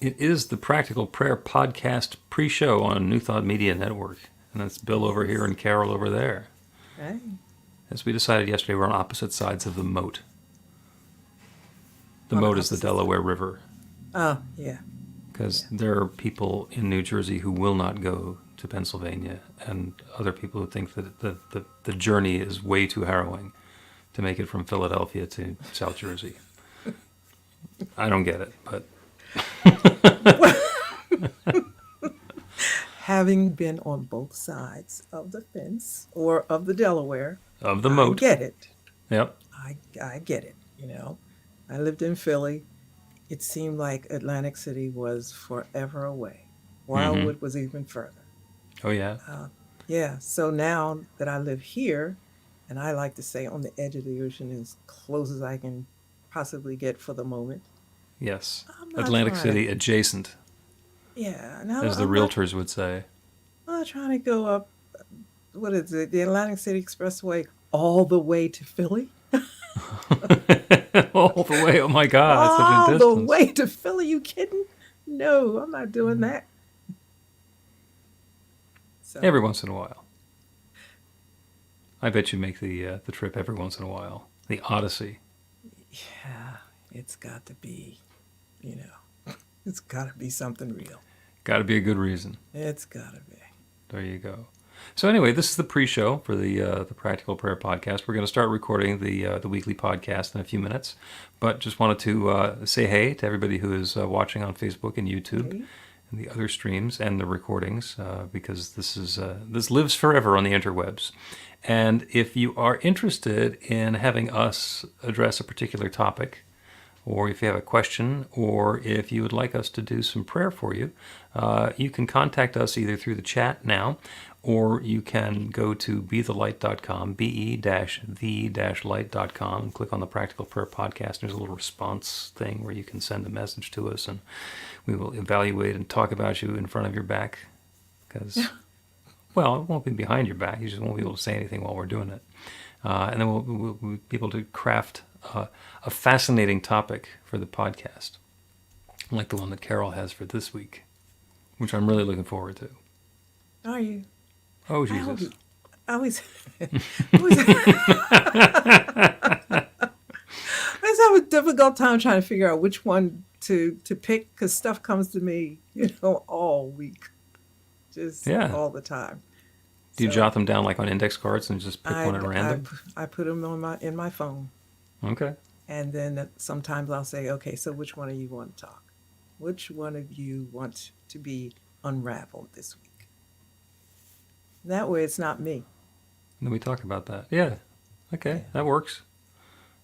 It is the Practical Prayer Podcast pre-show on New Thought Media Network. And that's Bill over here and Carol over there. Hey. As we decided yesterday, we're on opposite sides of the moat. The moat is the Delaware River. Oh, yeah. Because there are people in New Jersey who will not go to Pennsylvania, and other people who think that the journey is way too harrowing to make it from Philadelphia to South Jersey. I don't get it, but... Having been on both sides of the fence, or of the Delaware... Of the moat. I get it. Yep. I get it, I lived in Philly. It seemed like Atlantic City was forever away. Wildwood was even further. Oh, yeah? Yeah, so now that I live here, and I like to stay on the edge of the ocean as close as I can possibly get for the moment. Yes. Atlantic City adjacent. Yeah. As the realtors would say. I'm not trying to go up, what is it, the Atlantic City Expressway all the way to Philly? All the way, oh my God, that's such a distance. All the way to Philly, you kidding? No, I'm not doing that. So. Every once in a while. I bet you make the trip every once in a while. The Odyssey. Yeah, it's got to be, it's got to be something real. Got to be a good reason. It's got to be. There you go. So anyway, this is the pre-show for the Practical Prayer Podcast. We're going to start recording the weekly podcast in a few minutes, but just wanted to say hey to everybody who is watching on Facebook and YouTube and the other streams and the recordings, because this lives forever on the interwebs. And if you are interested in having us address a particular topic, or if you have a question, or if you would like us to do some prayer for you, you can contact us either through the chat now, or you can go to bethelight.com, be-the-light.com, and click on the Practical Prayer Podcast. There's a little response thing where you can send a message to us, and we will evaluate and talk about you in front of your back. Because, well, it won't be behind your back. You just won't be able to say anything while we're doing it. And then we'll be able to craft a fascinating topic for the podcast, like the one that Carol has for this week, which I'm really looking forward to. Are you? Oh, Jesus. I always have a difficult time trying to figure out which one to pick, because stuff comes to me, all week. Just all the time. Do you jot them down like on index cards and just pick one at random? I put them in my phone. Okay. And then sometimes I'll say, okay, so which one of you want to talk? Which one of you want to be unraveled this week? That way it's not me. Then we talk about that. Yeah. Okay, that works.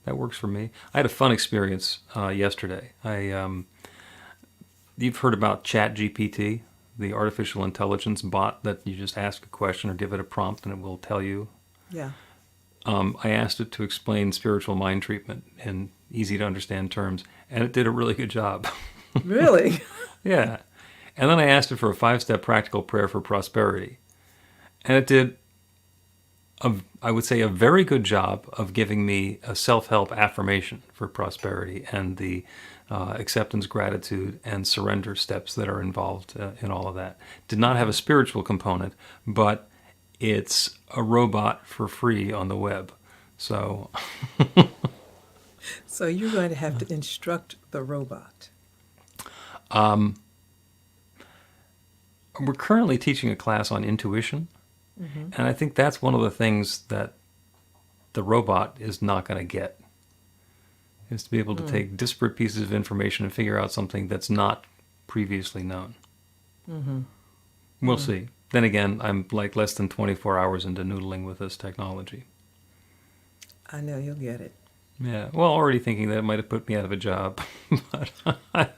That works for me. I had a fun experience yesterday. You've heard about ChatGPT, the artificial intelligence bot that you just ask a question or give it a prompt and it will tell you. Yeah. I asked it to explain spiritual mind treatment in easy to understand terms, and it did a really good job. Really? Yeah. And then I asked it for a 5-step practical prayer for prosperity. And it did, I would say, a very good job of giving me a self-help affirmation for prosperity and the acceptance, gratitude, and surrender steps that are involved in all of that. Did not have a spiritual component, but it's a robot for free on the web. So So you're going to have to instruct the robot. We're currently teaching a class on intuition. Mm-hmm. And I think that's one of the things that the robot is not going to get, is to be able to take disparate pieces of information and figure out something that's not previously known. Mm-hmm. We'll see. Then again, I'm like less than 24 hours into noodling with this technology. I know you'll get it. Yeah, well, already thinking that it might have put me out of a job, but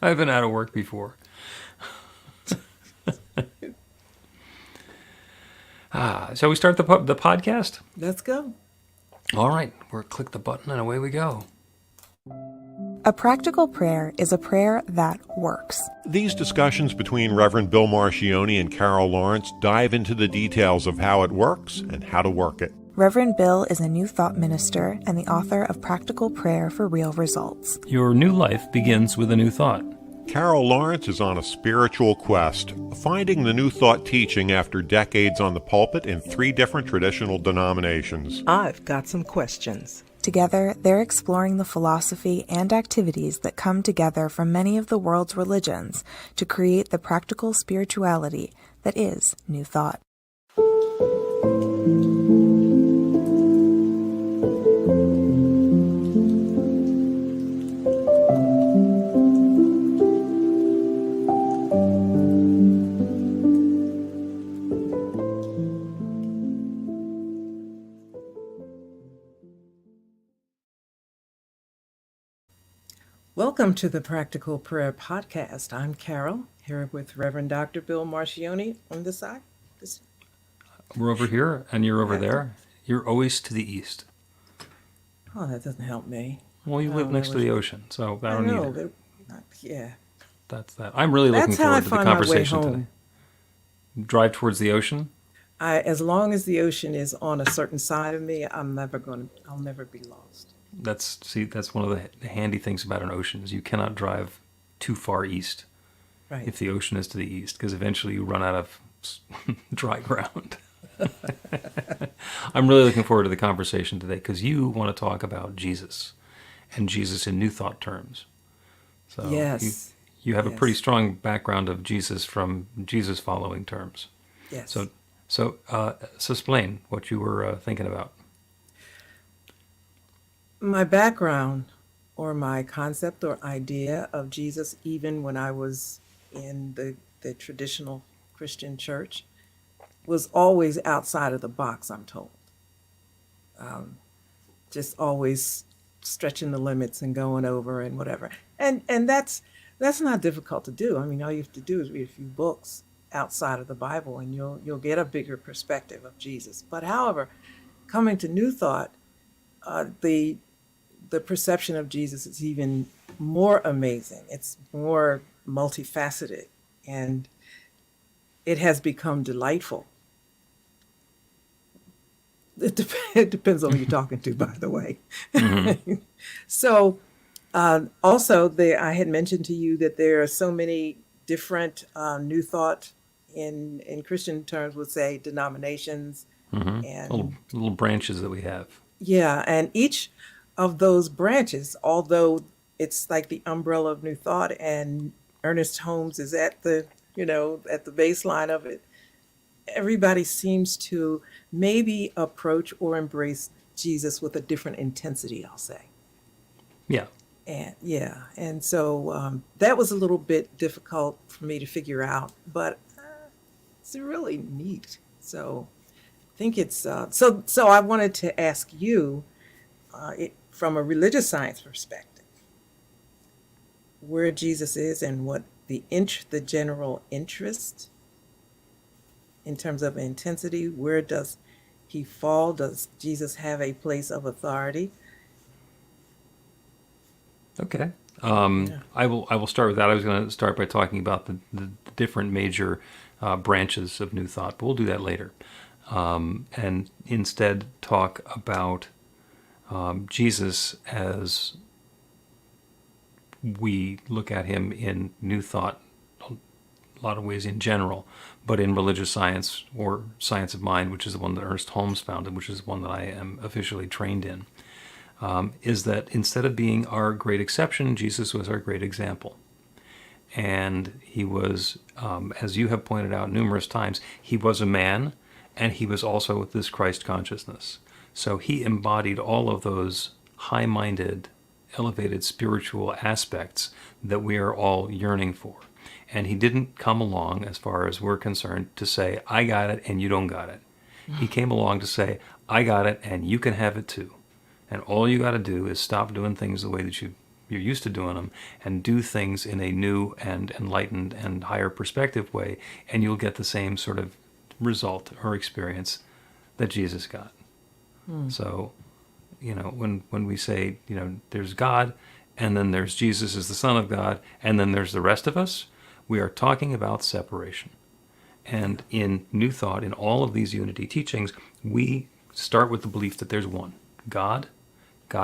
I've been out of work before. Shall we start the podcast? Let's go. All right, we'll click the button and away we go. A practical prayer is a prayer that works. These discussions between Reverend Bill Marchiony and Carol Lawrence dive into the details of how it works and how to work it. Reverend Bill is a New Thought minister and the author of Practical Prayer for Real Results. Your new life begins with a new thought. Carol Lawrence is on a spiritual quest, finding the New Thought teaching after decades on the pulpit in 3 different traditional denominations. I've got some questions. Together, they're exploring the philosophy and activities that come together from many of the world's religions to create the practical spirituality that is New Thought. Welcome to the Practical Prayer Podcast. I'm Carol, here with Reverend Dr. Bill Marchiony on this side. We're over here, and you're over there. You're always to the east. Oh, that doesn't help me. Well, you live next to the ocean, so I don't know, need it. Yeah. That's that. I'm really looking That's how I forward to the find my way conversation home. today. Drive towards the ocean? As long as the ocean is on a certain side of me, I'll never be lost. That's one of the handy things about an ocean is you cannot drive too far east Right. if the ocean is to the east, because eventually you run out of dry ground. I'm really looking forward to the conversation today because you want to talk about Jesus and Jesus in New Thought terms. So Yes. you have a Yes. pretty strong background of Jesus from Jesus following terms. Yes. So explain what you were thinking about. My background or my concept or idea of Jesus, even when I was in the traditional Christian church, was always outside of the box, I'm told. Just always stretching the limits and going over and whatever. And that's not difficult to do. I mean, all you have to do is read a few books outside of the Bible and you'll get a bigger perspective of Jesus. But however, coming to New Thought, the perception of Jesus is even more amazing. It's more multifaceted, and it has become delightful. It depends on who you're talking to, by the way. Mm-hmm. So, also, I had mentioned to you that there are so many different New Thought in Christian terms would say denominations and little branches that we have. Yeah, and each of those branches, although it's like the umbrella of New Thought, and Ernest Holmes is at the baseline of it, everybody seems to maybe approach or embrace Jesus with a different intensity, I'll say. Yeah. And so that was a little bit difficult for me to figure out, but it's really neat. So I think it's so I wanted to ask you, from a religious science perspective, where Jesus is and what the general interest in terms of intensity, where does he fall? Does Jesus have a place of authority? Okay. I will start with that. I was going to start by talking about the different major branches of New Thought, but we'll do that later. And instead talk about Jesus as we look at him in New Thought, a lot of ways in general, but in religious science or science of mind, which is the one that Ernest Holmes founded, which is the one that I am officially trained in, is that instead of being our great exception, Jesus was our great example. And he was, as you have pointed out numerous times, he was a man, and he was also this Christ consciousness. So he embodied all of those high-minded, elevated spiritual aspects that we are all yearning for. And he didn't come along, as far as we're concerned, to say, I got it and you don't got it. He came along to say, I got it and you can have it too. And all you got to do is stop doing things the way that you're used to doing them and do things in a new and enlightened and higher perspective way, and you'll get the same sort of result or experience that Jesus got. So, when we say, there's God, and then there's Jesus as the Son of God, and then there's the rest of us, we are talking about separation. And in New Thought, in all of these unity teachings, we start with the belief that there's one, God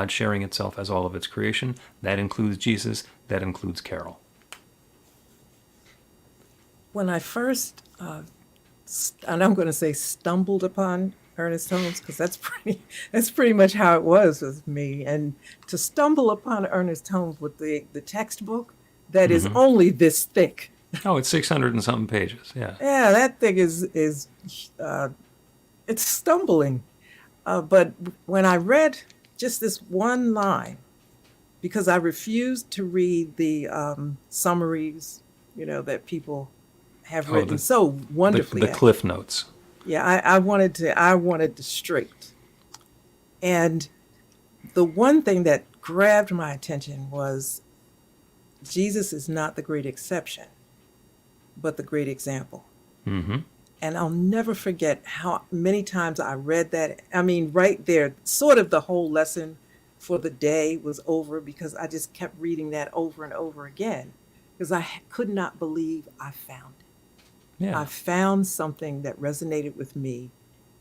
sharing itself as all of its creation. That includes Jesus, that includes Carol. when I first, and I'm going to say stumbled upon Ernest Holmes, because that's pretty much how it was with me. And to stumble upon Ernest Holmes with the textbook that is Hmm. only this thick. Oh, it's 600 and something pages. Yeah. Yeah, that thing is it's stumbling. But when I read just this one line, because I refused to read the summaries, that people have Oh, written so wonderfully. the Cliff Notes. Yeah, I wanted the straight. And the one thing that grabbed my attention was Jesus is not the great exception, but the great example. Hmm. And I'll never forget how many times I read that. I mean, right there, sort of the whole lesson for the day was over, because I just kept reading that over and over again, because I could not believe I found it. Yeah. I found something that resonated with me,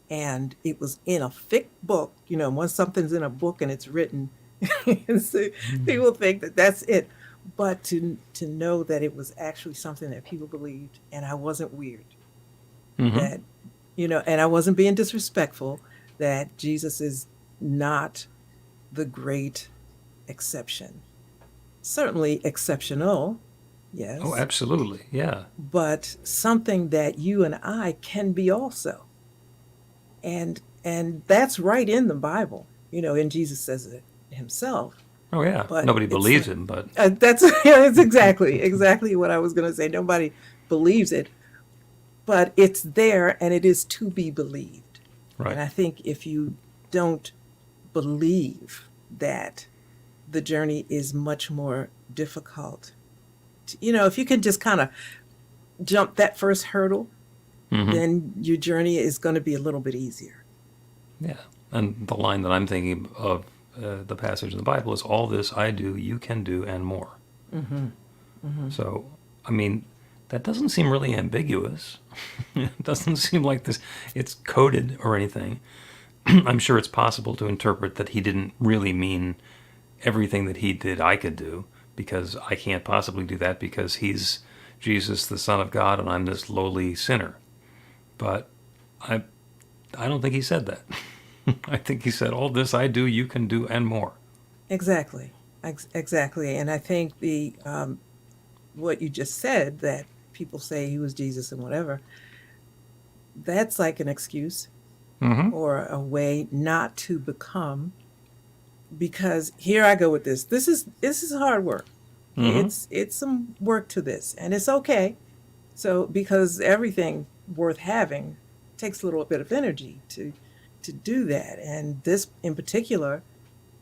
and it was in a thick book. Once something's in a book and it's written, and so people think that that's it. But to know that it was actually something that people believed, and I wasn't weird, Hmm. that, and I wasn't being disrespectful, that Jesus is not the great exception. Certainly exceptional, Oh, yes, absolutely. Yeah. but something that you and I can be also. And that's right in the Bible, and Jesus says it himself. Oh, yeah. But Nobody it's believes him, but that's yeah, it's exactly what I was going to say. Nobody believes it, but it's there and it is to be believed. right. And I think if you don't believe that, the journey is much more difficult. If you can just kind of jump that first hurdle, Hmm. then your journey is going to be a little bit easier. Yeah. And the line that I'm thinking of, the passage in the Bible, is all this I do, you can do, and more. So, I mean, that doesn't seem really ambiguous. It doesn't seem like it's coded or anything. I'm sure it's possible to interpret that he didn't really mean everything that he did I could do, because I can't possibly do that because he's Jesus, the Son of God, and I'm this lowly sinner. But I, I don't think he said that. I think he said, all this I do, you can do, and more. Exactly. Exactly. And I think what you just said, that people say he was Jesus and whatever, that's like an excuse Hmm. or a way not to become. Because here I go with this. This is hard work. Hmm. It's some work to this, and it's okay. So because everything worth having takes a little bit of energy to do that, and this in particular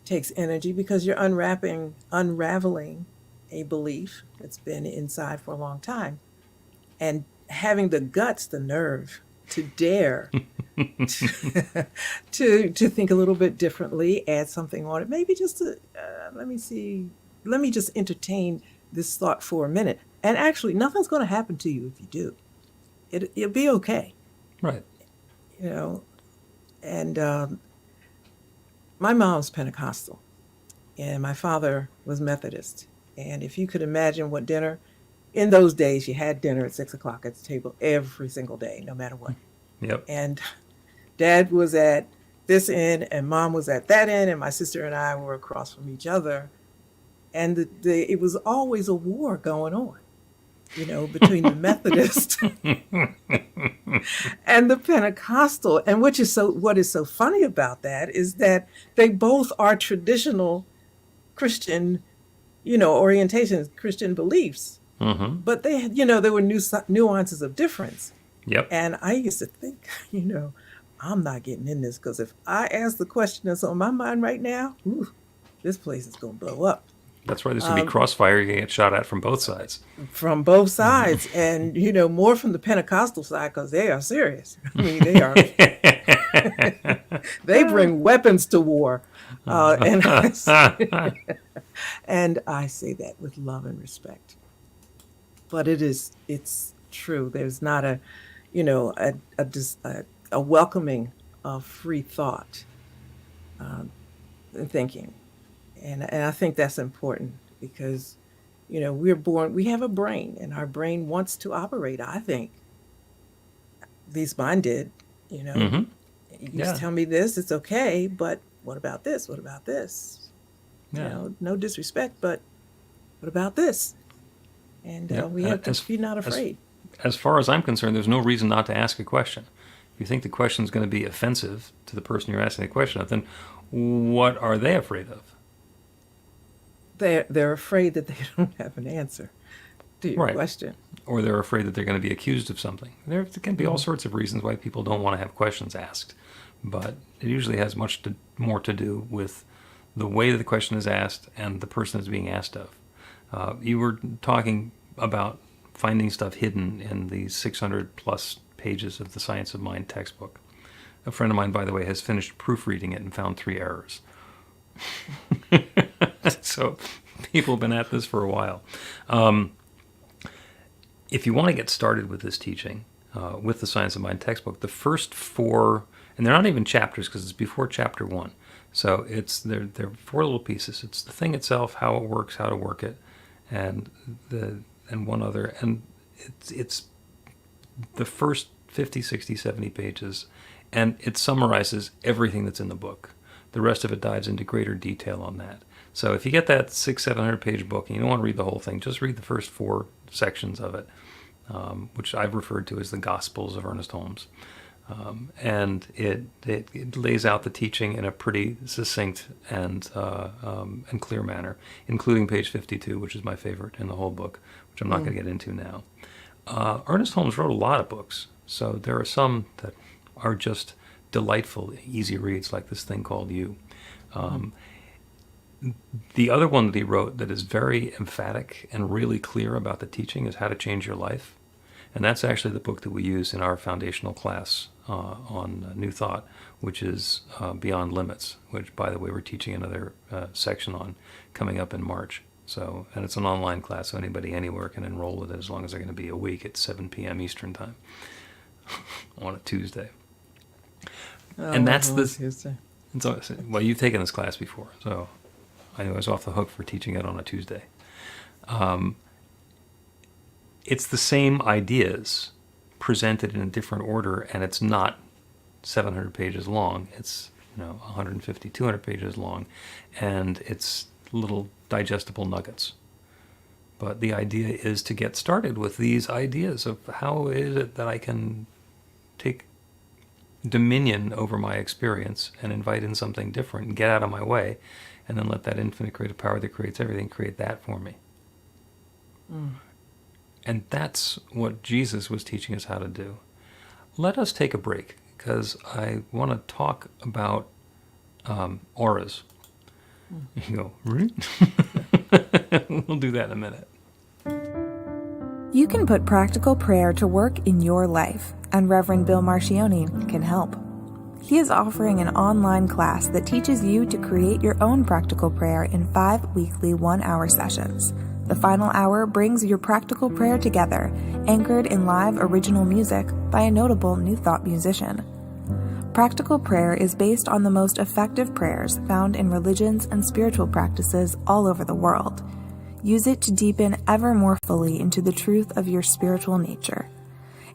takes energy because you're unraveling a belief that's been inside for a long time, and having the guts, the nerve to dare to think a little bit differently, add something on it. Maybe just to, let me see, let me just entertain this thought for a minute. And actually, nothing's going to happen to you if you do. It'll be okay, Right. you know. And my mom's Pentecostal, and my father was Methodist. And if you could imagine what dinner, in those days, you had dinner at 6 o'clock at the table every single day, no matter what. Yep. And dad was at this end and mom was at that end, and my sister and I were across from each other. And it was always a war going on, between the Methodist and the Pentecostal. And what is so funny about that is that they both are traditional Christian, orientations, Christian beliefs. Hmm. But they had, there were nuances of difference. Yep. And I used to think, I'm not getting in this, because if I ask the question that's on my mind right now, this place is going to blow up That's right. This would be crossfire. You get shot at from both sides. from both sides. And, more from the Pentecostal side, because they are serious. I mean, they are, they bring weapons to war. And and I say that with love and respect. But it's true. There's not a welcoming of free thought and thinking. And I think that's important, because we're born, we have a brain, and our brain wants to operate, I think. At least mine did. You know, Mm-hmm. you Yeah. tell me this, it's okay, but what about this? What about this? Yeah. No disrespect, but what about this? And Yeah. we have to As be not as afraid. as far as I'm concerned, there's no reason not to ask a question. If you think the question is going to be offensive to the person you're asking the question of, then what are they afraid of? They're afraid that they don't have an answer to your Right. question. Or they're afraid that they're going to be accused of something. There can be all sorts of reasons why people don't want to have questions asked, but it usually has more to do with the way that the question is asked and the person is being asked of. You were talking about finding stuff hidden in the 600 plus pages of the Science of Mind textbook. A friend of mine, by the way, has finished proofreading it and found 3 errors. So people have been at this for a while. If you want to get started with this teaching, with the Science of Mind textbook, the first 4, and they're not even chapters because it's before chapter 1. So they're 4 little pieces. It's the thing itself, how it works, how to work it, and one other. And it's the first 50, 60, 70 pages, and it summarizes everything that's in the book. The rest of it dives into greater detail on that. So if you get that 600-700 page book and you don't want to read the whole thing, just read the first 4 sections of it, which I've referred to as the Gospels of Ernest Holmes. And it lays out the teaching in a pretty succinct and clear manner, including page 52, which is my favorite in the whole book, which I'm not going to get into now. Ernest Holmes wrote a lot of books, so there are some that are just delightful, easy reads, like this thing called You. The other one that he wrote that is very emphatic and really clear about the teaching is How to Change Your Life. And that's actually the book that we use in our foundational class on New Thought, which is Beyond Limits, which, by the way, we're teaching another section on coming up in March. So, and it's an online class, so anybody anywhere can enroll with it as long as they're going to be awake at 7 p.m. Eastern Time on a Tuesday. And that's the Tuesday. well, you've taken this class before, so I knew I was off the hook for teaching it on a Tuesday. It's the same ideas presented in a different order, and it's not 700 pages long. It's 150, 200 pages long, and it's little digestible nuggets. But the idea is to get started with these ideas of how is it that I can take dominion over my experience and invite in something different and get out of my way, and then let that infinite creative power that creates everything create that for me. And that's what Jesus was teaching us how to do. Let us take a break, because I want to talk about auras. You go, really? We'll do that in a minute. You can put practical prayer to work in your life, and Reverend Bill Marchiony can help. He is offering an online class that teaches you to create your own practical prayer in 5 weekly 1-hour sessions. The final hour brings your practical prayer together, anchored in live original music by a notable New Thought musician. Practical prayer is based on the most effective prayers found in religions and spiritual practices all over the world. Use it to deepen ever more fully into the truth of your spiritual nature.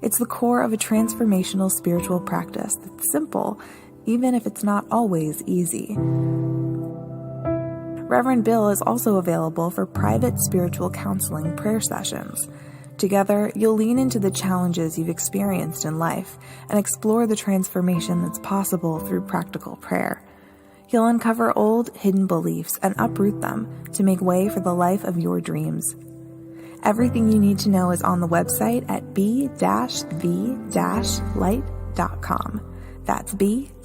It's the core of a transformational spiritual practice that's simple, even if it's not always easy. Reverend Bill is also available for private spiritual counseling prayer sessions. Together, you'll lean into the challenges you've experienced in life and explore the transformation that's possible through practical prayer. You'll uncover old, hidden beliefs and uproot them to make way for the life of your dreams. Everything you need to know is on the website at b-v-light.com. That's b-v-light.com.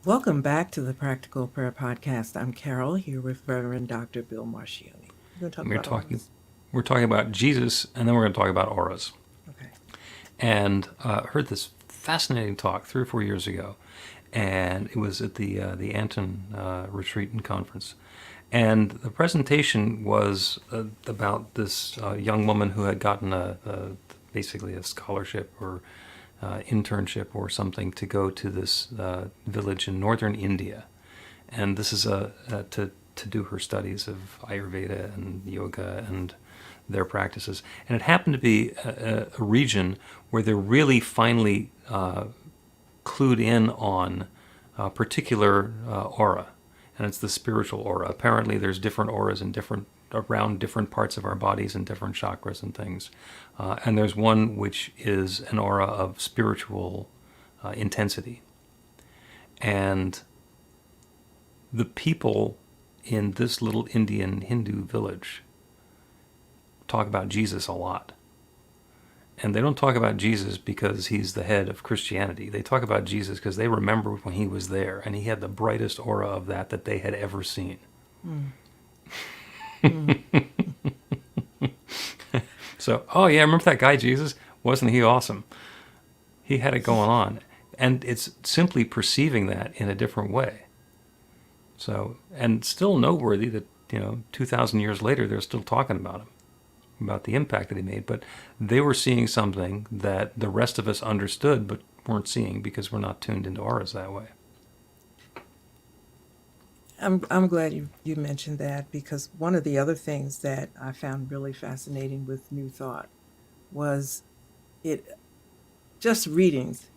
Welcome back to the Practical Prayer Podcast. I'm Carol, here with Reverend Dr. Bill Marchiony. We're talking about Jesus, and then we're going to talk about auras. Okay. And heard this fascinating talk 3 or 4 years ago, and it was at the Anton Retreat and Conference. And the presentation was about this young woman who had gotten basically a scholarship or internship or something to go to this village in northern India. and this is to do her studies of Ayurveda and yoga and their practices. And it happened to be a region where they're really finely clued in on a particular aura, and it's the spiritual aura. Apparently, there's different auras in around different parts of our bodies and different chakras and things. And there's one which is an aura of spiritual intensity. And the people in this little Indian Hindu village talk about Jesus a lot. And they don't talk about Jesus because he's the head of Christianity. They talk about Jesus because they remember when he was there, and he had the brightest aura of that they had ever seen. So, oh yeah, remember that guy Jesus? Wasn't he awesome? He had it going on. And it's simply perceiving that in a different way. So, and still noteworthy that, 2,000 years later, they're still talking about him, about the impact that he made. But they were seeing something that the rest of us understood but weren't seeing because we're not tuned into auras that way. I'm glad you mentioned that, because one of the other things that I found really fascinating with New Thought was it just readings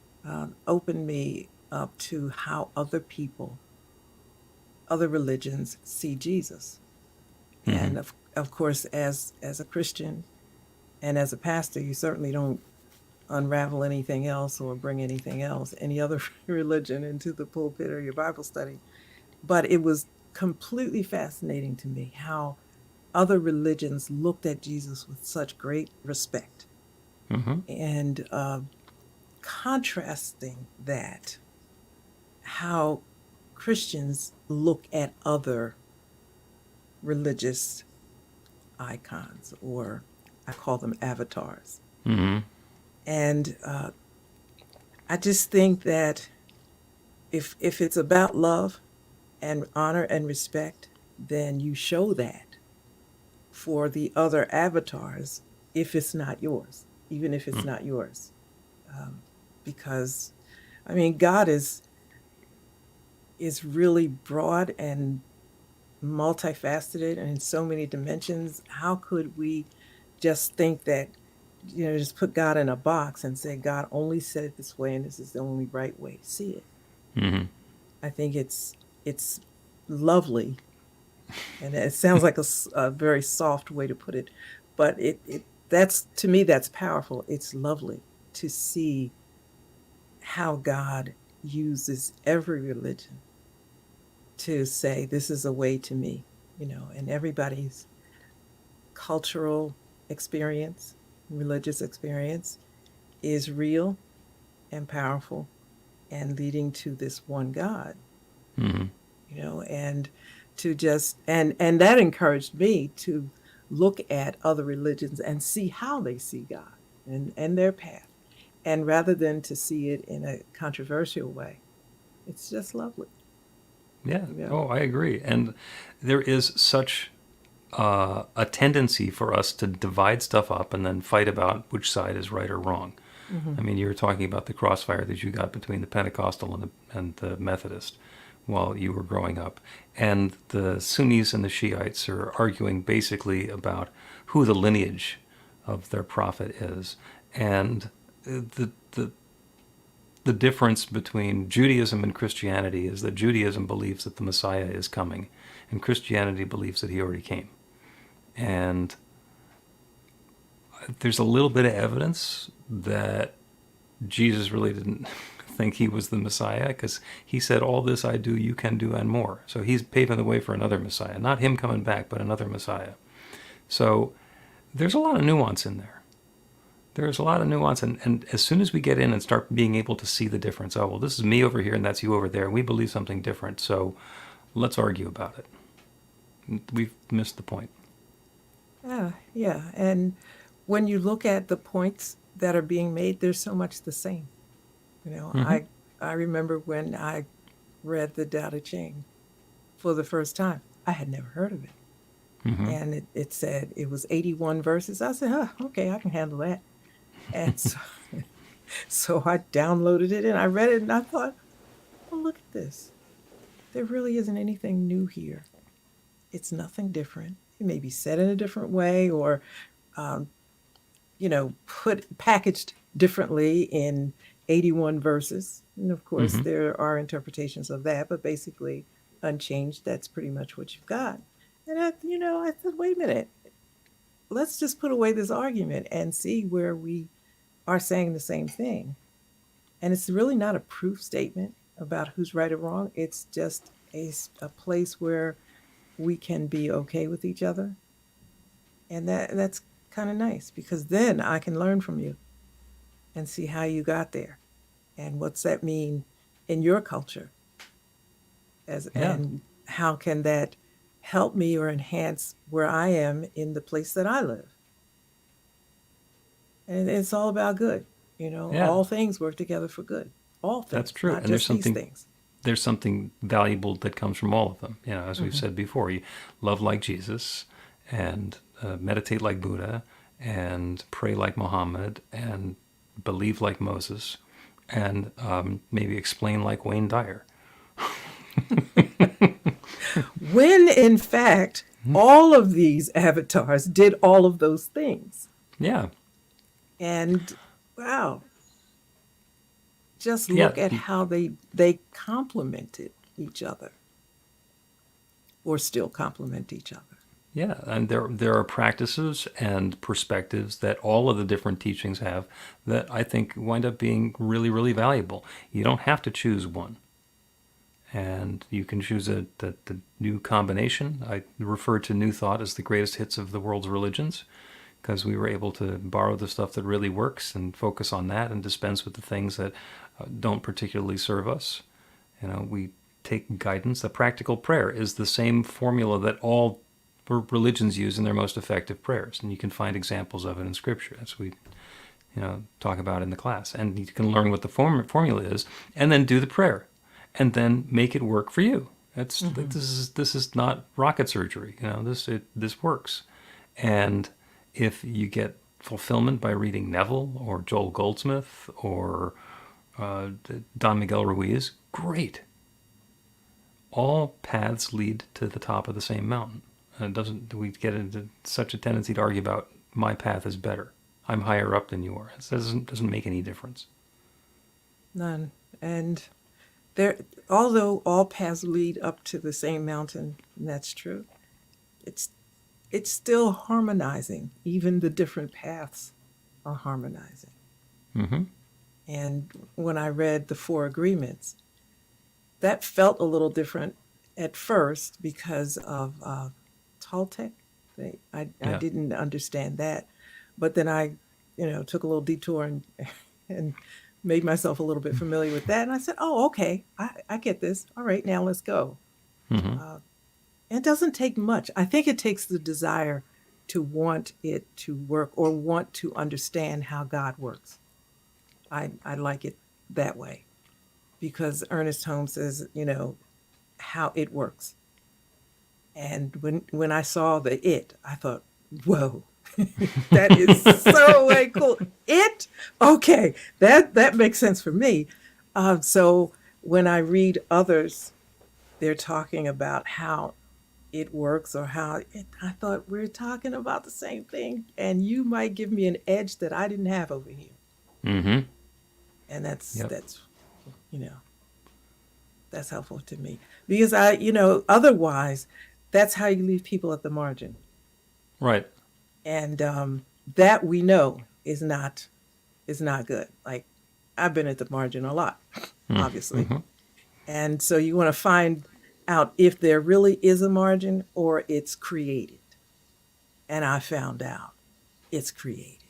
opened me up to how other people, other religions see Jesus. Mm-hmm. And of course, as a Christian and as a pastor, you certainly don't unravel anything else or bring anything else, any other religion into the pulpit or your Bible study. But it was completely fascinating to me how other religions looked at Jesus with such great respect. Mm-hmm. And contrasting that, how Christians look at other religious icons, or I call them avatars. Mm-hmm. And I just think that if it's about love and honor and respect, then you show that for the other avatars if it's not yours, even if it's not yours. Because, I mean, God is really broad and multifaceted and in so many dimensions. How could we just think that, just put God in a box and say, God only said it this way and this is the only right way to see it? Mm-hmm. I think it's lovely, and it sounds like a very soft way to put it, but that's, to me, that's powerful. It's lovely to see how God uses every religion to say, this is a way to me, and everybody's cultural experience, religious experience is real and powerful and leading to this one God. Mm-hmm. And to just, and that encouraged me to look at other religions and see how they see God and their path. And rather than to see it in a controversial way, it's just lovely. Yeah. Oh, I agree. And there is such a tendency for us to divide stuff up and then fight about which side is right or wrong. Mm-hmm. I mean, you were talking about the crossfire that you got between the Pentecostal and the Methodist while you were growing up. And the Sunnis and the Shiites are arguing basically about who the lineage of their prophet is. And the difference between Judaism and Christianity is that Judaism believes that the Messiah is coming, and Christianity believes that he already came. And there's a little bit of evidence that Jesus really didn't think he was the Messiah, because he said, all this I do, you can do, and more. So he's paving the way for another Messiah, not him coming back, but another Messiah. So there's a lot of nuance in there. There's a lot of nuance, and as soon as we get in and start being able to see the difference, oh, well, this is me over here and that's you over there, and we believe something different, so let's argue about it. We've missed the point. Yeah. And when you look at the points that are being made, there's so much the same. Mm-hmm. I remember when I read the Tao Te Ching for the first time, I had never heard of it. Mm-hmm. And it said it was 81 verses. I said, okay, I can handle that. And so I downloaded it and I read it and I thought, well, look at this. there really isn't anything new here. It's nothing different. It may be said in a different way or, um, packaged differently in 81 verses. And of course, Hmm. there are interpretations of that, but basically, unchanged, that's pretty much what you've got. And I said, wait a minute, let's just put away this argument and see where we are saying the same thing. And it's really not a proof statement about who's right or wrong. It's just a place where we can be okay with each other. And that's kind of nice because then I can learn from you and see how you got there and what's that mean in your culture Yeah. and how can that help me or enhance where I am in the place that I live. And it's all about good. Yeah. All things work together for good. All That's things, true. not And there's just these something things. there's something valuable that comes from all of them. As we've Hmm. said before, you love like Jesus, and meditate like Buddha, and pray like Muhammad, and believe like Moses, and maybe explain like Wayne Dyer. When in fact, all of these avatars did all of those things. Yeah, And wow, just yeah, look at how they complemented each other or still complement each other. yeah. And there are practices and perspectives that all of the different teachings have that I think wind up being really, really valuable. You don't have to choose one. And you can choose the new combination. I refer to New Thought as the greatest hits of the world's religions because we were able to borrow the stuff that really works and focus on that and dispense with the things that don't particularly serve us. We take guidance. The practical prayer is the same formula that all religions use in their most effective prayers, and you can find examples of it in Scripture, as we talk about in the class. And you can learn what the formula is, and then do the prayer, and then make it work for you. Hmm. This is not rocket surgery. This works. And if you get fulfillment by reading Neville or Joel Goldsmith or Don Miguel Ruiz, great. All paths lead to the top of the same mountain. And doesn't we get into such a tendency to argue about my path is better? I'm higher up than you are. It doesn't make any difference. None. And there, although all paths lead up to the same mountain, and that's true, it's it's still harmonizing. Even the different paths are harmonizing. Hmm. And when I read the Four Agreements, that felt a little different at first because of Toltec. I Yeah. didn't understand that, but then I, took a little detour and and made myself a little bit familiar with that, and I said, "Oh, okay, I get this. All right, now let's go." Hmm. Uh, it doesn't take much. I think it takes the desire to want it to work or want to understand how God works. I like it that way because Ernest Holmes says, how it works. And when I saw the it, I thought, whoa, that is so like cool. It, okay, that makes sense for me. So when I read others, they're talking about how it works or how it, I thought we're talking about the same thing, and you might give me an edge that I didn't have over here, Hmm. and that's Yep. that's you know that's helpful to me because otherwise that's how you leave people at the margin, Right. and that we know is not good. Like I've been at the margin a lot, obviously, Mm-hmm. and so you want to find out if there really is a margin or it's created, and I found out it's created.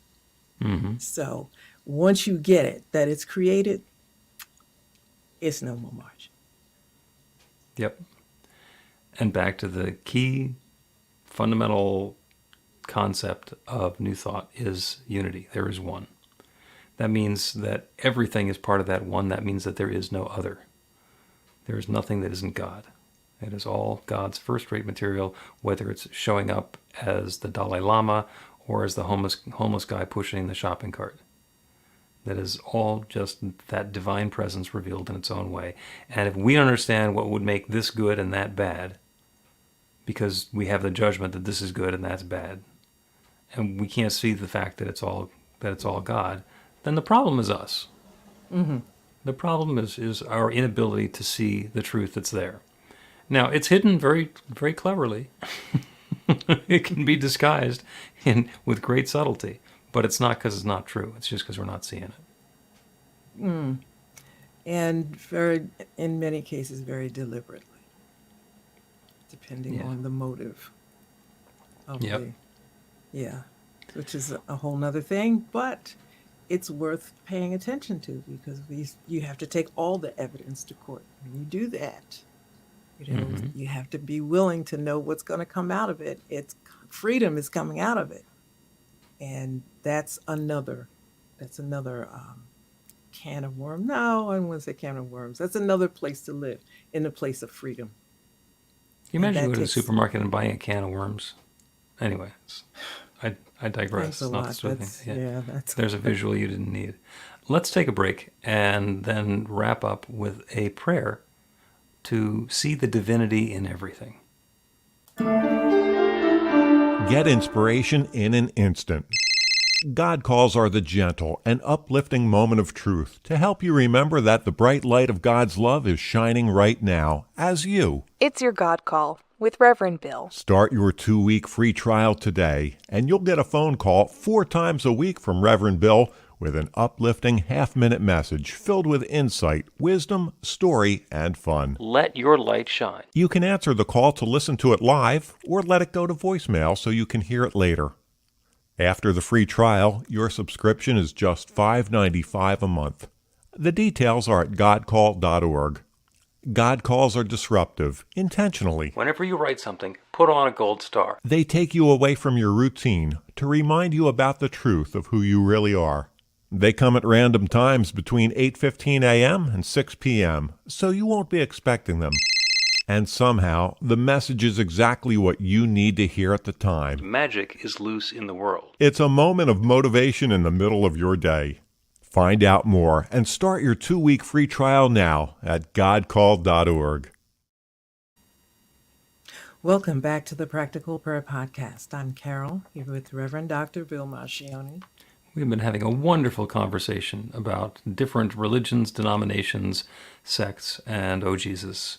Hmm. So once you get it that it's created, it's no more margin. Yep. And back to the key fundamental concept of New Thought is unity. There is one. That means that everything is part of that one. That means that there is no other. There is nothing that isn't God. It is all God's first-rate material, whether it's showing up as the Dalai Lama or as the homeless guy pushing the shopping cart. that is all just that divine presence revealed in its own way. And if we understand what would make this good and that bad, because we have the judgment that this is good and that's bad, and we can't see the fact that it's all God, then the problem is us. Mm-hmm. The problem is our inability to see the truth that's there. Now, it's hidden very, very cleverly. It can be disguised with great subtlety, but it's not because it's not true. It's just because we're not seeing it. And in many cases, very deliberately, depending on the motive of which is a whole nother thing, but it's worth paying attention to, because you have to take all the evidence to court. When you do that, you have to be willing to know what's going to come out of it. Freedom is coming out of it, and that's another can of worms. No, I don't want to say can of worms. That's another place to live, in the place of freedom. Can you imagine going to the supermarket and buying a can of worms? Anyway, I digress. Thanks a lot. There's a visual you didn't need. Let's take a break and then wrap up with a prayer to see the divinity in everything. Get inspiration in an instant. God calls are the gentle and uplifting moment of truth to help you remember that the bright light of God's love is shining right now as you. It's your God Call with Reverend Bill. Start your 2-week free trial today, and you'll get a phone call 4 times a week from Reverend Bill with an uplifting half-minute message filled with insight, wisdom, story, and fun. Let your light shine. You can answer the call to listen to it live or let it go to voicemail so you can hear it later. After the free trial, your subscription is just $5.95 a month. The details are at godcall.org. God calls are disruptive, intentionally. Whenever you write something, put on a gold star. They take you away from your routine to remind you about the truth of who you really are. They come at random times between 8:15 a.m. and 6 p.m., so you won't be expecting them. And somehow, the message is exactly what you need to hear at the time. Magic is loose in the world. It's a moment of motivation in the middle of your day. Find out more and start your 2-week free trial now at godcall.org. Welcome back to the Practical Prayer Podcast. I'm Carol, here with Reverend Dr. Bill Marchiony. We've been having a wonderful conversation about different religions, denominations, sects, and oh, Jesus.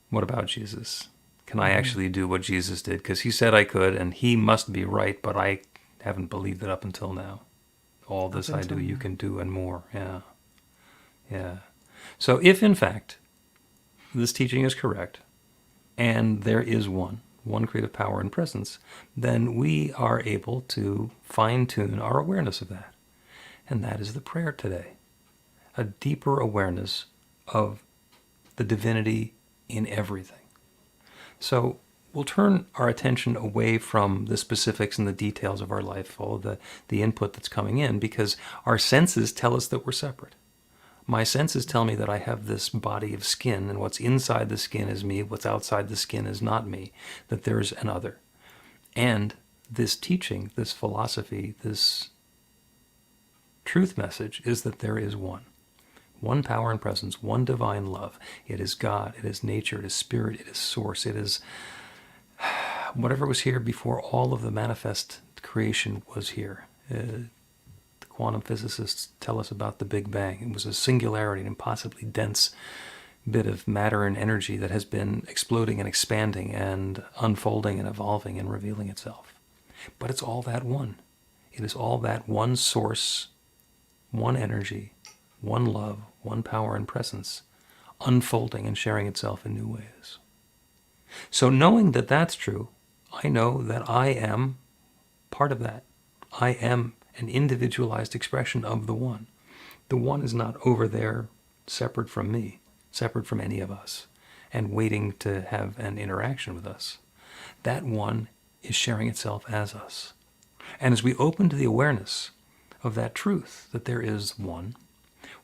What about Jesus? Can I actually do what Jesus did? Because he said I could, and he must be right, but I haven't believed it up until now. All this I do, you can do, and more. Yeah. So if, in fact, this teaching is correct, and there is one creative power and presence, then we are able to fine-tune our awareness of that. And that is the prayer today. A deeper awareness of the divinity in everything. So we'll turn our attention away from the specifics and the details of our life, all the input that's coming in, because our senses tell us that we're separate. My senses tell me that I have this body of skin, and what's inside the skin is me, what's outside the skin is not me, that there's an other. And this teaching, this philosophy, this truth message is that there is one power and presence, one divine love. It is God, it is nature, it is spirit, it is source, it is whatever was here before all of the manifest creation was here. The quantum physicists tell us about the Big Bang. It was a singularity, an impossibly dense bit of matter and energy that has been exploding and expanding and unfolding and evolving and revealing itself. But it's all that one. It is all that one source, one energy, one love, one power and presence, unfolding and sharing itself in new ways. So knowing that that's true, I know that I am part of that. I am an individualized expression of the one. The one is not over there, separate from me, separate from any of us, and waiting to have an interaction with us. That one is sharing itself as us. And as we open to the awareness of that truth, that there is one,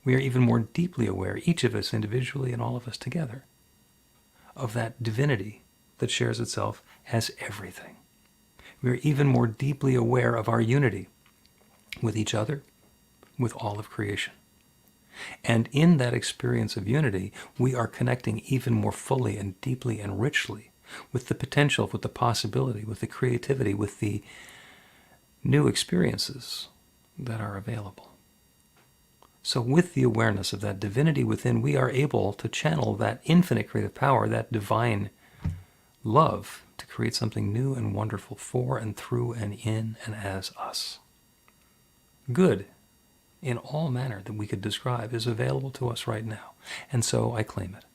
we are even more deeply aware, each of us individually and all of us together, of that divinity that shares itself as everything. We are even more deeply aware of our unity with each other, with all of creation. And in that experience of unity, we are connecting even more fully and deeply and richly with the potential, with the possibility, with the creativity, with the new experiences that are available. So with the awareness of that divinity within, we are able to channel that infinite creative power, that divine love, to create something new and wonderful for and through and in and as us. Good in all manner that we could describe is available to us right now. And so I claim it,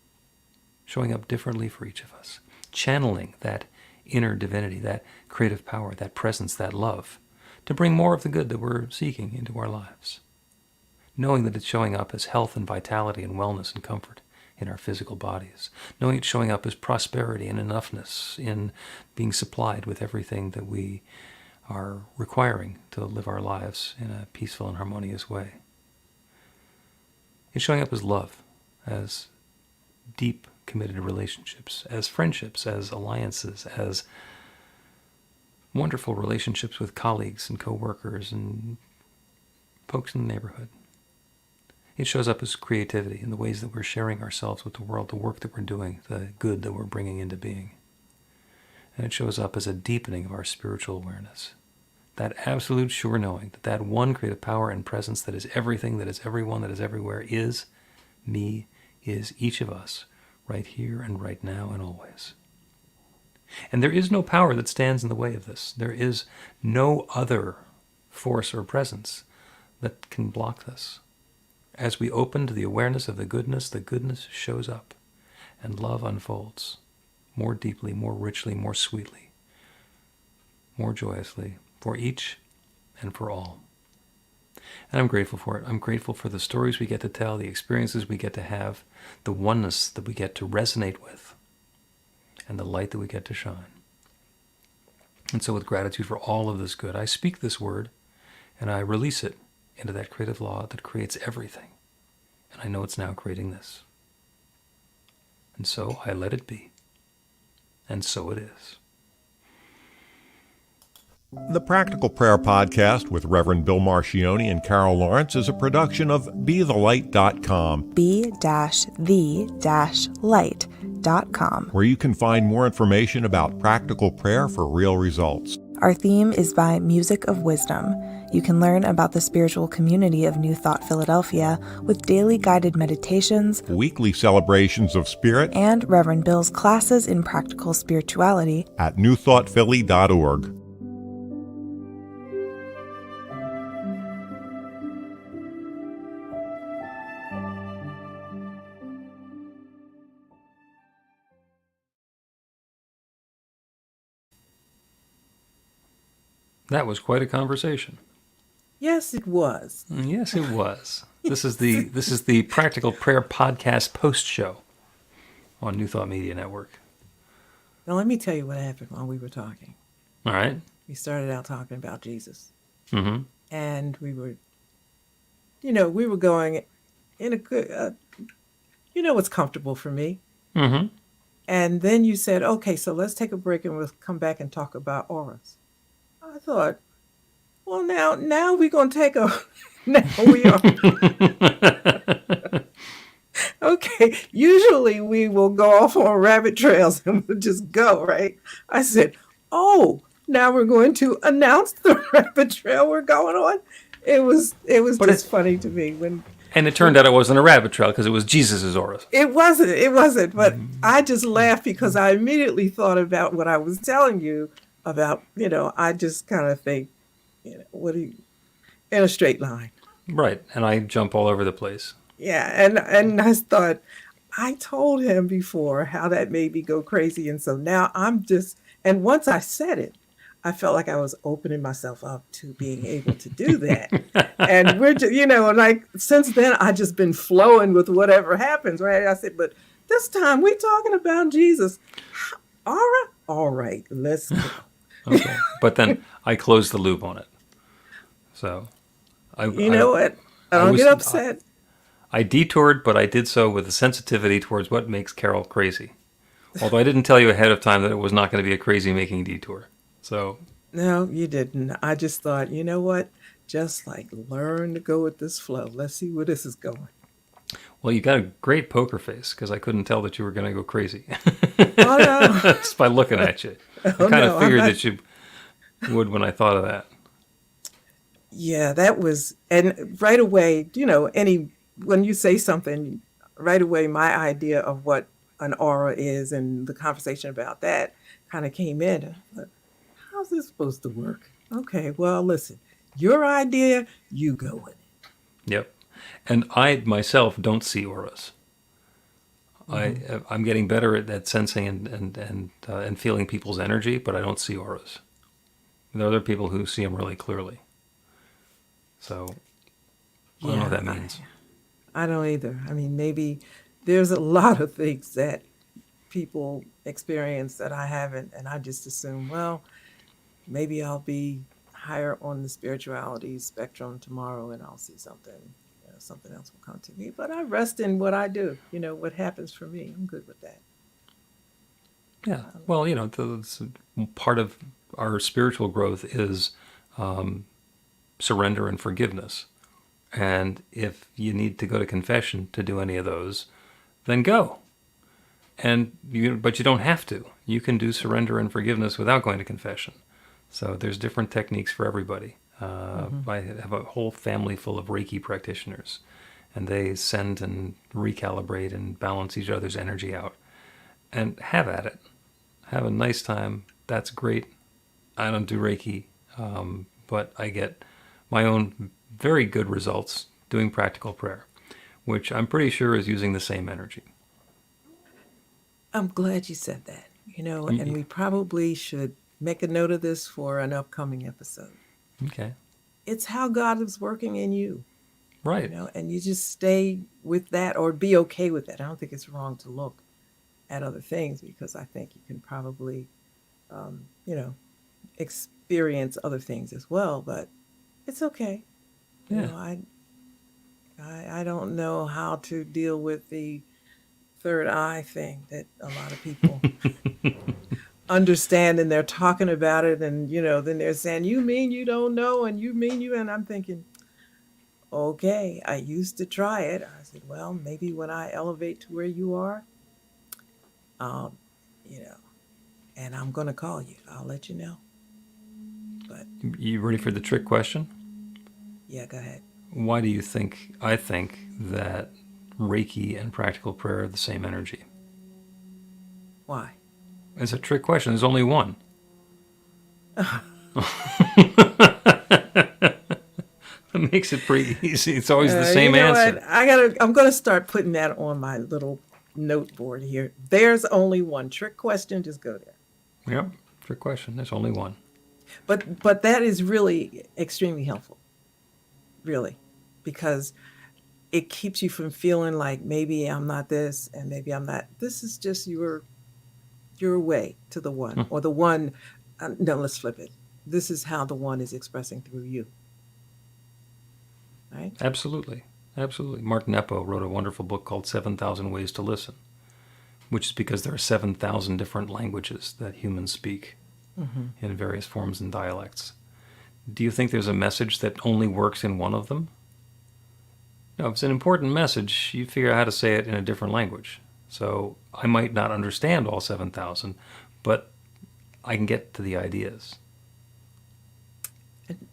showing up differently for each of us, channeling that inner divinity, that creative power, that presence, that love, to bring more of the good that we're seeking into our lives, knowing that it's showing up as health and vitality and wellness and comfort in our physical bodies, knowing it's showing up as prosperity and enoughness in being supplied with everything that we are requiring to live our lives in a peaceful and harmonious way. It's showing up as love, as deep, committed relationships, as friendships, as alliances, as wonderful relationships with colleagues and co-workers and folks in the neighborhood. It shows up as creativity in the ways that we're sharing ourselves with the world, the work that we're doing, the good that we're bringing into being. And it shows up as a deepening of our spiritual awareness. That absolute sure knowing that that one creative power and presence that is everything, that is everyone, that is everywhere, is me, is each of us, right here and right now and always. And there is no power that stands in the way of this. There is no other force or presence that can block this. As we open to the awareness of the goodness shows up, and love unfolds more deeply, more richly, more sweetly, more joyously, for each and for all. And I'm grateful for it. I'm grateful for the stories we get to tell, the experiences we get to have, the oneness that we get to resonate with, and the light that we get to shine. And so with gratitude for all of this good, I speak this word, and I release it into that creative law that creates everything. And I know it's now creating this. And so I let it be. And so it is. The Practical Prayer Podcast with Reverend Bill Marchiony and Carol Lawrence is a production of BeTheLight.com, be-the-light.com, where you can find more information about practical prayer for real results. Our theme is by Music of Wisdom. You can learn about the spiritual community of New Thought Philadelphia with daily guided meditations, Weekly celebrations of spirit, and Reverend Bill's classes in practical spirituality at newthoughtphilly.org. That was quite a conversation. Yes, it was. Yes, it was. This is the Practical Prayer Podcast post show on New Thought Media Network. Now, let me tell you what happened while we were talking. All right. We started out talking about Jesus. Mm-hmm. And we were going in a good, what's comfortable for me. Mm-hmm. And then you said, okay, so let's take a break and we'll come back and talk about auras. I thought, well, now we're going to take a, now we are. Okay, usually we will go off on rabbit trails and we'll just go, right? I said, oh, now we're going to announce the rabbit trail we're going on. It was just funny to me when. And it turned out it wasn't a rabbit trail because it was Jesus's auras. It wasn't. But I just laughed because I immediately thought about what I was telling you about, I just kind of think, what are you, in a straight line. Right. And I jump all over the place. Yeah. And I thought, I told him before how that made me go crazy. And so now and once I said it, I felt like I was opening myself up to being able to do that. And we're just, since then I just been flowing with whatever happens, right? I said, but this time we're talking about Jesus. All right, let's go. Okay. But then I closed the loop on it. So I what? I don't get upset. I detoured, but I did so with a sensitivity towards what makes Carol crazy. Although I didn't tell you ahead of time that it was not going to be a crazy making detour. So no, you didn't. I just thought, you know what? just like learn to go with this flow. Let's see where this is going. Well, you got a great poker face because I couldn't tell that you were going to go crazy Oh no. just by looking at you. I Oh, kind no, of I'm figured not- that you would when I thought of that. Yeah, that was, and right away, when you say something, right away, my idea of what an aura is and the conversation about that kind of came in. I thought, how's this supposed to work? Okay, well, listen, your idea, you go with it. Yep. And I myself don't see auras. I'm getting better at sensing and feeling people's energy, but I don't see auras. There are other people who see them really clearly. So I don't know what that means. I don't either. I mean, maybe there's a lot of things that people experience that I haven't, and I just assume, well, maybe I'll be higher on the spirituality spectrum tomorrow and I'll see something, something else will come to me. But I rest in what I do, what happens for me. I'm good with that. Yeah. Well, part of our spiritual growth is surrender and forgiveness. And if you need to go to confession to do any of those, then go. But you don't have to. You can do surrender and forgiveness without going to confession. So there's different techniques for everybody. I have a whole family full of Reiki practitioners, and they send and recalibrate and balance each other's energy out. And have at it. Have a nice time. That's great. I don't do Reiki, but I get my own very good results doing practical prayer, which I'm pretty sure is using the same energy. I'm glad you said that, and we probably should make a note of this for an upcoming episode. Okay. It's how God is working in you, Right. and you just stay with that or be okay with that. I don't think it's wrong to look at other things because I think you can probably, experience other things as well, but it's okay. Yeah. I don't know how to deal with the third eye thing that a lot of people understand, and they're talking about it, and then they're saying, you mean you don't know, and you mean you, and I'm thinking, okay, I used to try it. I said, well, maybe when I elevate to where you are, and I'm going to call you. I'll let you know. But You ready for the trick question? yeah, go ahead. Why do you think I think that Reiki and practical prayer are the same energy? Why? It's a trick question. There's only one. That makes it pretty easy. It's always the same answer. What? I'm going to start putting that on my little note board here. There's only one trick question. Just go there. Yep. Trick question. There's only one. But that is really extremely helpful, really, because it keeps you from feeling like maybe I'm not this and maybe I'm not. This is just your way to the one, or the one. No, let's flip it. This is how the one is expressing through you. Right? Absolutely. Absolutely. Mark Nepo wrote a wonderful book called 7,000 Ways to Listen, which is because there are 7,000 different languages that humans speak in various forms and dialects. Do you think there's a message that only works in one of them? No, if it's an important message, you figure out how to say it in a different language. So I might not understand all 7,000, but I can get to the ideas.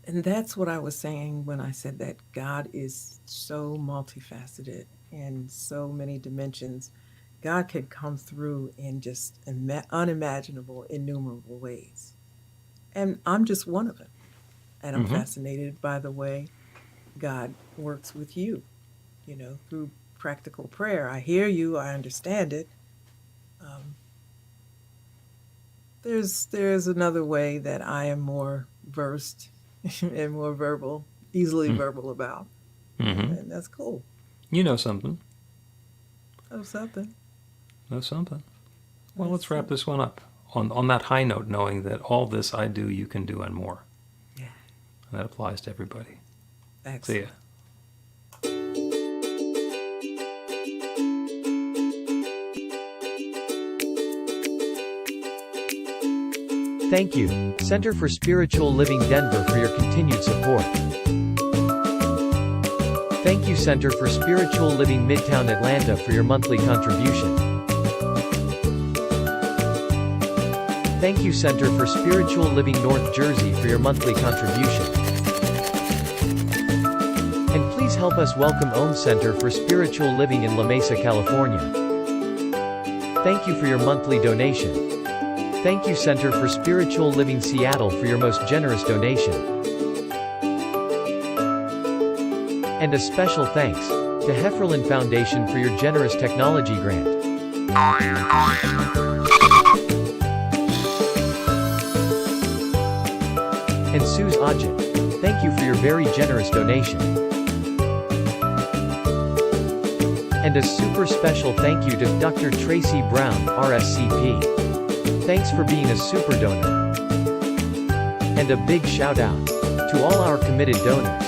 And that's what I was saying when I said that God is so multifaceted in so many dimensions. God can come through in just unimaginable, innumerable ways. And I'm just one of them. And I'm fascinated by the way God works with you, through practical prayer. I hear you, I understand it. There's another way that I am more versed and more verbal, easily verbal about. And that's cool. You know something. Oh, something. Know something. Well, let's wrap this one up on that high note, knowing that all this I do, you can do, and more. Yeah. And that applies to everybody. Excellent. See ya. Thank you, Center for Spiritual Living Denver, for your continued support. Thank you Center for Spiritual Living Midtown Atlanta for your monthly contribution. Thank you Center for Spiritual Living North Jersey for your monthly contribution. And please help us welcome Om Center for Spiritual Living in La Mesa, California. Thank you for your monthly donation. Thank you Center for Spiritual Living Seattle for your most generous donation. And a special thanks to Hefferlin Foundation for your generous technology grant. And Suze Ajit, thank you for your very generous donation. And a super special thank you to Dr. Tracy Brown, RSCP. Thanks for being a super donor. And a big shout out to all our committed donors.